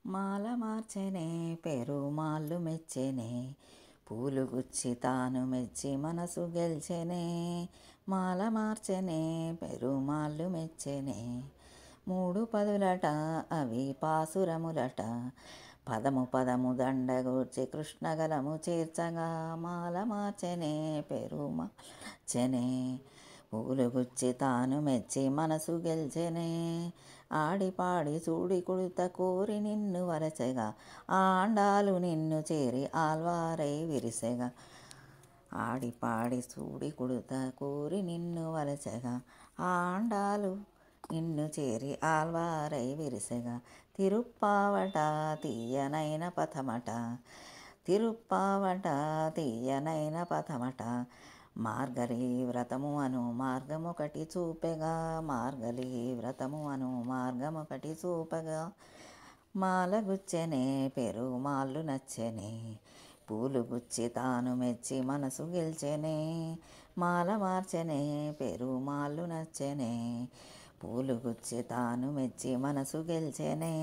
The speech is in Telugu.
మాల మార్చెనే పెరుమాళ్ళు మెచ్చెనే, పూలు గుచ్చి తాను మెచ్చి మనసు గెల్చెనే. మాల మార్చెనే పెరుమాళ్ళు మెచ్చెనే, మూడు పదులట అవి పాసురములట, పదము పదము దండగూర్చి కృష్ణగలము చేర్చగా. మాల మార్చెనే పెరుమాచెనే, పూలు గుచ్చి తాను మెచ్చి మనసు గెల్చెనే. ఆడిపాడి చూడి కుడుత కోరి నిన్ను వరచెగా, ఆండాలు నిన్ను చేరి ఆల్వారై విరిసెగా. ఆడిపాడి చూడి కుడుత కోరి నిన్ను వరచెగా, ఆండాలు నిన్ను చేరి ఆల్వారై విరిసెగా. తిరుప్పావట తీయనైన పథమట, తిరుప్పావట తీయనైన పథమట, మార్గలి వ్రతము అను మార్గమొకటి చూపెగా. మార్గలి వ్రతము అను మార్గమొకటి చూపగా. మాల గుచ్చెనే పెరుమాళ్ళు నచ్చెనే, పూలు గుచ్చి తాను మెచ్చి మనసు గెల్చెనే. మాల మార్చెనే పెరుమాళ్ళు నచ్చెనే, పూలు గుచ్చి తాను మెచ్చి మనసు గెల్చెనే.